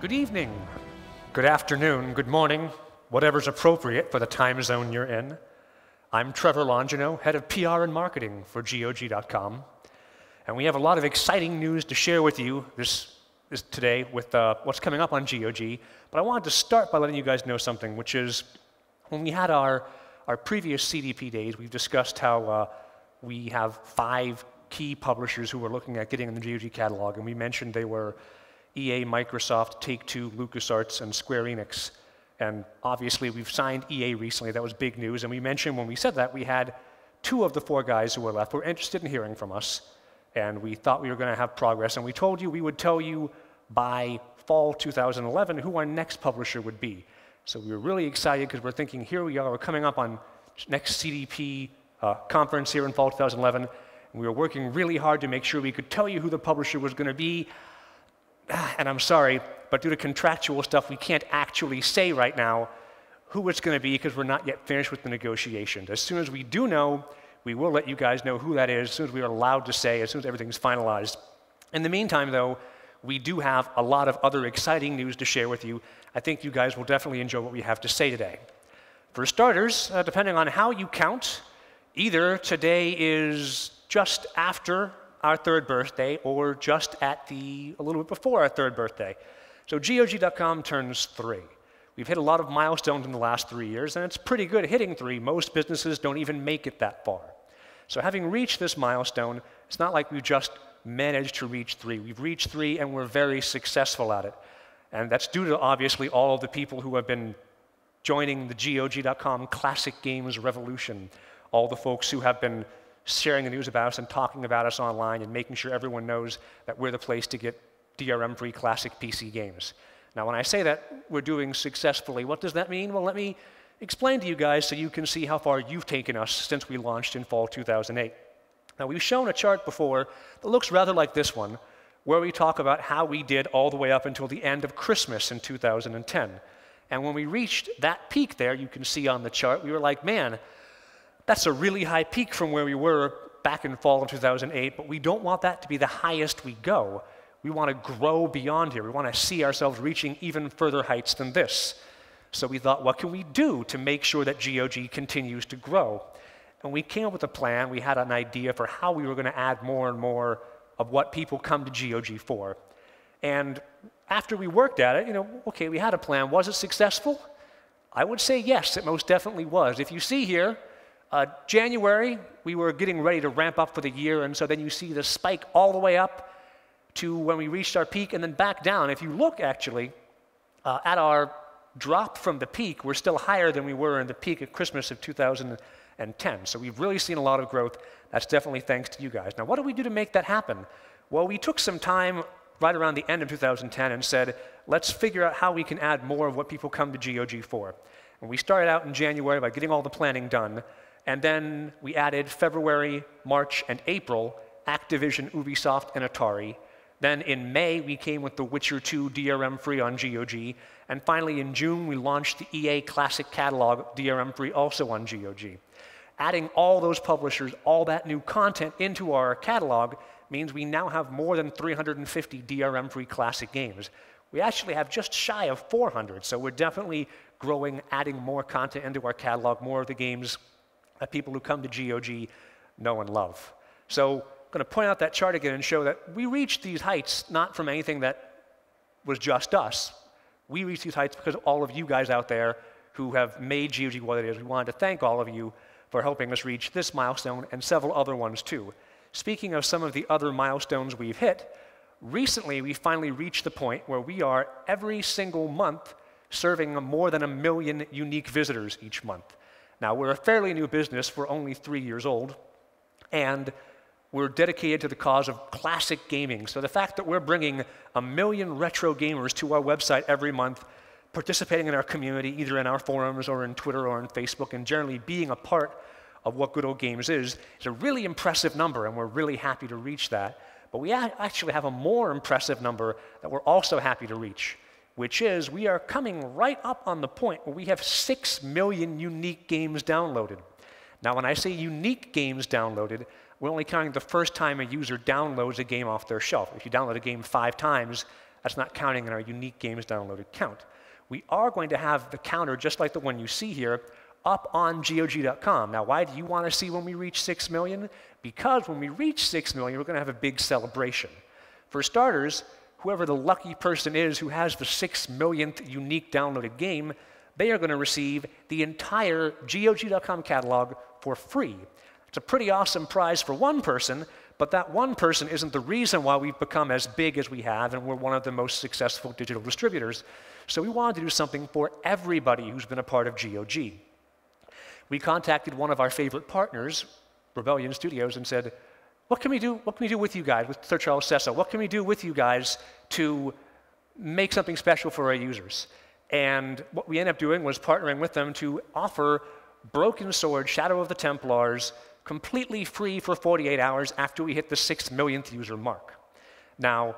Good evening, good afternoon, good morning, whatever's appropriate for the time zone you're in. I'm Trevor Longino, head of PR and marketing for GOG.com. And we have a lot of exciting news to share with you this today with what's coming up on GOG. But I wanted to start by letting you guys know something, which is when we had our previous CDP days, we've discussed how we have 5 key publishers who we're looking at getting in the GOG catalog. And we mentioned they were EA, Microsoft, Take-Two, LucasArts, and Square Enix. And obviously, we've signed EA recently. That was big news. And we mentioned when we said that, we had 2 of the 4 guys who were left were interested in hearing from us. And we thought we were going to have progress. And we told you we would tell you by fall 2011 who our next publisher would be. So we were really excited because we're thinking, here we are. We're coming up on next CDP conference here in fall 2011. And we were working really hard to make sure we could tell you who the publisher was going to be. And I'm sorry, but due to contractual stuff, we can't actually say right now who it's going to be because we're not yet finished with the negotiations. As soon as we do know, we will let you guys know who that is, as soon as we are allowed to say, as soon as everything's finalized. In the meantime, though, we do have a lot of other exciting news to share with you. I think you guys will definitely enjoy what we have to say today. For starters, depending on how you count, either today is just after our 3rd birthday, or just at a little bit before our 3rd birthday. So GOG.com turns 3. We've hit a lot of milestones in the last 3 years, and it's pretty good hitting 3. Most businesses don't even make it that far. So having reached this milestone, it's not like we've just managed to reach 3. We've reached 3, and we're very successful at it. And that's due to, obviously, all of the people who have been joining the GOG.com Classic Games revolution, all the folks who have been sharing the news about us and talking about us online and making sure everyone knows that we're the place to get DRM-free classic PC games. Now, when I say that we're doing successfully, what does that mean? Well, let me explain to you guys so you can see how far you've taken us since we launched in fall 2008. Now, we've shown a chart before that looks rather like this one, where we talk about how we did all the way up until the end of Christmas in 2010. And when we reached that peak there, you can see on the chart, we were like, man, that's a really high peak from where we were back in fall of 2008, but we don't want that to be the highest we go. We want to grow beyond here. We want to see ourselves reaching even further heights than this. So we thought, what can we do to make sure that GOG continues to grow? And we came up with a plan. We had an idea for how we were going to add more and more of what people come to GOG for. And after we worked at it, okay, we had a plan. Was it successful? I would say yes, it most definitely was. If you see here, January, we were getting ready to ramp up for the year, and so then you see the spike all the way up to when we reached our peak and then back down. If you look, actually, at our drop from the peak, we're still higher than we were in the peak at Christmas of 2010. So we've really seen a lot of growth. That's definitely thanks to you guys. Now, what do we do to make that happen? Well, we took some time right around the end of 2010 and said, let's figure out how we can add more of what people come to GOG for. And we started out in January by getting all the planning done. And then we added February, March, and April, Activision, Ubisoft, and Atari. Then in May, we came with The Witcher 2 DRM-free on GOG. And finally, in June, we launched the EA Classic Catalog DRM-free also on GOG. Adding all those publishers, all that new content into our catalog means we now have more than 350 DRM-free classic games. We actually have just shy of 400, so we're definitely growing, adding more content into our catalog, more of the games that people who come to GOG know and love. So I'm going to point out that chart again and show that we reached these heights not from anything that was just us. We reached these heights because of all of you guys out there who have made GOG what it is. We wanted to thank all of you for helping us reach this milestone and several other ones too. Speaking of some of the other milestones we've hit, recently we finally reached the point where we are every single month serving more than 1 million unique visitors each month. Now, we're a fairly new business. We're only 3 years old, and we're dedicated to the cause of classic gaming. So the fact that we're bringing 1 million retro gamers to our website every month, participating in our community, either in our forums or in Twitter or in Facebook, and generally being a part of what Good Old Games is a really impressive number, and we're really happy to reach that. But we actually have a more impressive number that we're also happy to reach, which is we are coming right up on the point where we have 6 million unique games downloaded. Now, when I say unique games downloaded, we're only counting the first time a user downloads a game off their shelf. If you download a game 5 times, That's not counting in our unique games downloaded count. We are going to have the counter, just like the one you see here, up on GOG.com. Now, why do you want to see when we reach 6 million? Because when we reach 6 million, we're going to have a big celebration. For starters, whoever the lucky person is who has the 6 millionth unique downloaded game, they are going to receive the entire GOG.com catalog for free. It's a pretty awesome prize for one person, but that one person isn't the reason why we've become as big as we have and we're one of the most successful digital distributors. So we wanted to do something for everybody who's been a part of GOG. We contacted one of our favorite partners, Rebellion Studios, and said, what can we do with you guys, with Sir Charles Cecil? What can we do with you guys to make something special for our users? And what we ended up doing was partnering with them to offer Broken Sword Shadow of the Templars completely free for 48 hours after we hit the 6 millionth user mark. Now,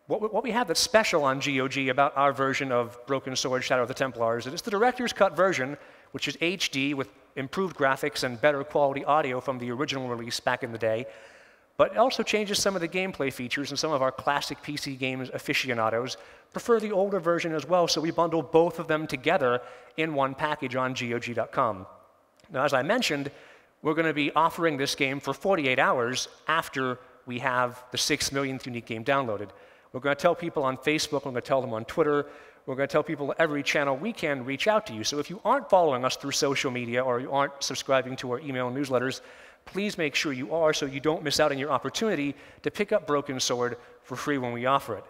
what we have that's special on GOG about our version of Broken Sword Shadow of the Templars is it's the director's cut version, which is HD with improved graphics and better quality audio from the original release back in the day. But it also changes some of the gameplay features, and some of our classic PC games aficionados prefer the older version as well, so we bundle both of them together in one package on GOG.com. Now, as I mentioned, we're going to be offering this game for 48 hours after we have the 6 millionth unique game downloaded. We're going to tell people on Facebook, we're going to tell them on Twitter, we're going to tell people every channel we can reach out to you. So if you aren't following us through social media or you aren't subscribing to our email newsletters, please make sure you are so you don't miss out on your opportunity to pick up Broken Sword for free when we offer it.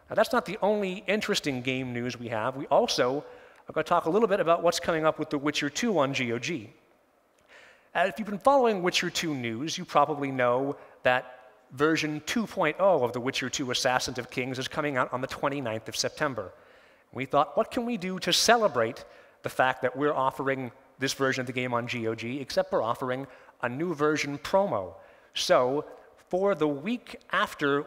Now, that's not the only interesting game news we have. We also are going to talk a little bit about what's coming up with The Witcher 2 on GOG. If you've been following Witcher 2 news, you probably know that version 2.0 of The Witcher 2 Assassins of Kings is coming out on the 29th of September. We thought, what can we do to celebrate the fact that we're offering this version of the game on GOG, except we're offering a new version promo. So for the week after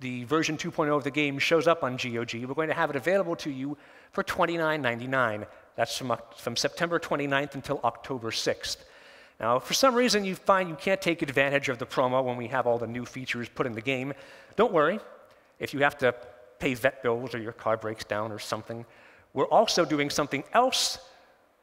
the version 2.0 of the game shows up on GOG, we're going to have it available to you for $29.99. That's from September 29th until October 6th. Now, if for some reason you find you can't take advantage of the promo when we have all the new features put in the game, don't worry. If you have to pay vet bills or your car breaks down or something, we're also doing something else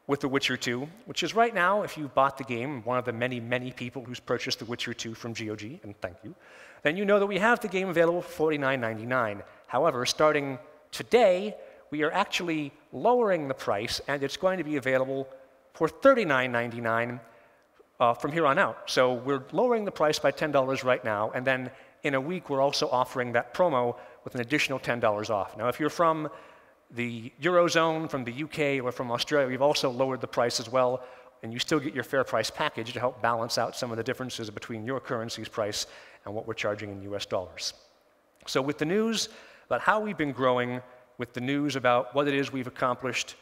with The Witcher 2, which is right now, if you bought the game, one of the many, many people who's purchased The Witcher 2 from GOG, and thank you, then you know that we have the game available for $49.99. However, starting today, we are actually lowering the price, and it's going to be available for $39.99 from here on out. So we're lowering the price by $10 right now, and then in a week, we're also offering that promo with an additional $10 off. Now, if you're from the Eurozone, from the UK, or from Australia, we've also lowered the price as well, and you still get your fair price package to help balance out some of the differences between your currency's price and what we're charging in US dollars. So with the news about how we've been growing, with the news about what it is we've accomplished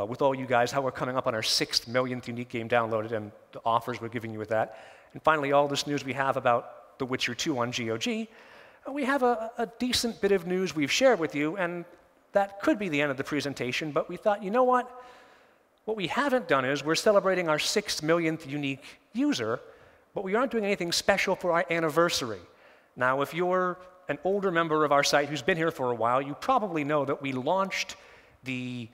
with all you guys, how we're coming up on our 6 millionth unique game downloaded and the offers we're giving you with that, and finally all this news we have about The Witcher 2 on GOG, we have a decent bit of news we've shared with you, and that could be the end of the presentation, but we thought, you know what? What we haven't done is we're celebrating our 6 millionth unique user, but we aren't doing anything special for our anniversary. Now, if you're an older member of our site who's been here for a while, you probably know that we launched the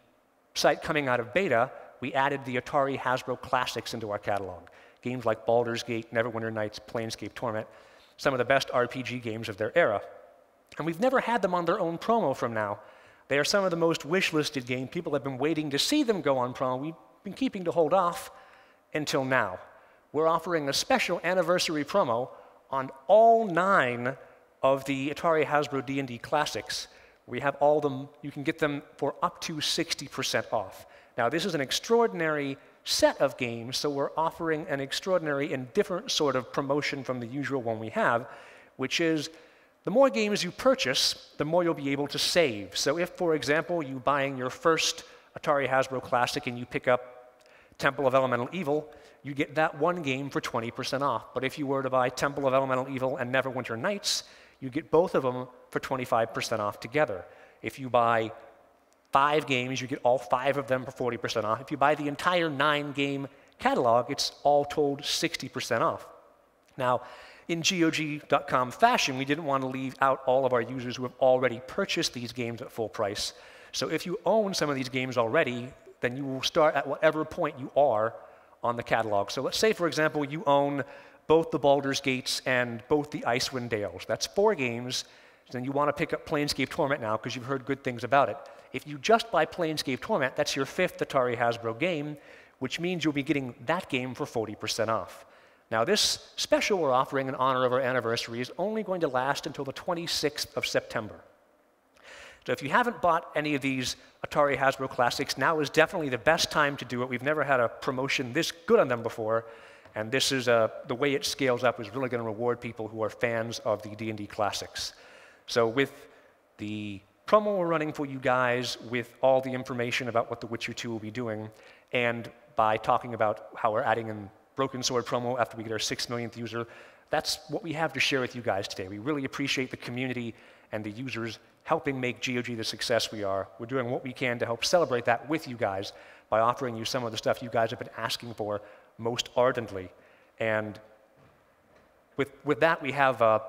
site coming out of beta. We added the Atari Hasbro classics into our catalog. Games like Baldur's Gate, Neverwinter Nights, Planescape Torment, some of the best RPG games of their era. And we've never had them on their own promo from now. They are some of the most wish-listed games. People have been waiting to see them go on promo. We've been keeping to hold off until now. We're offering a special anniversary promo on all 9 of the Atari Hasbro D&D classics. We have all of them. You can get them for up to 60% off. Now, this is an extraordinary set of games, so we're offering an extraordinary and different sort of promotion from the usual one we have, which is the more games you purchase, the more you'll be able to save. So if, for example, you're buying your first Atari Hasbro Classic and you pick up Temple of Elemental Evil, you get that one game for 20% off. But if you were to buy Temple of Elemental Evil and Neverwinter Nights, you get both of them for 25% off together. If you buy 5 games, you get all 5 of them for 40% off. If you buy the entire 9-game catalog, it's all told 60% off. Now, in GOG.com fashion, we didn't want to leave out all of our users who have already purchased these games at full price. So if you own some of these games already, then you will start at whatever point you are on the catalog. So let's say, for example, you own both the Baldur's Gates and both the Icewind Dales. That's 4 games. Then you want to pick up Planescape Torment now because you've heard good things about it. If you just buy Planescape Torment, that's your 5th Atari Hasbro game, which means you'll be getting that game for 40% off. Now, this special we're offering in honor of our anniversary is only going to last until the 26th of September. So if you haven't bought any of these Atari Hasbro classics, now is definitely the best time to do it. We've never had a promotion this good on them before, and this is the way it scales up is really going to reward people who are fans of the D&D classics. So with the promo we're running for you guys, with all the information about what The Witcher 2 will be doing, and by talking about how we're adding in Broken Sword promo after we get our 6 millionth user, that's what we have to share with you guys today. We really appreciate the community and the users helping make GOG the success we are. We're doing what we can to help celebrate that with you guys by offering you some of the stuff you guys have been asking for most ardently. And with that, we have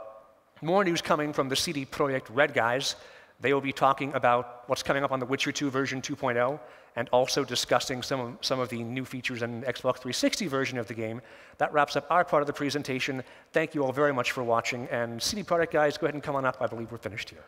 more news coming from the CD Projekt Red guys. They will be talking about what's coming up on The Witcher 2 version 2.0 and also discussing some of the new features in the Xbox 360 version of the game. That wraps up our part of the presentation. Thank you all very much for watching. And CD Projekt guys, go ahead and come on up. I believe we're finished here.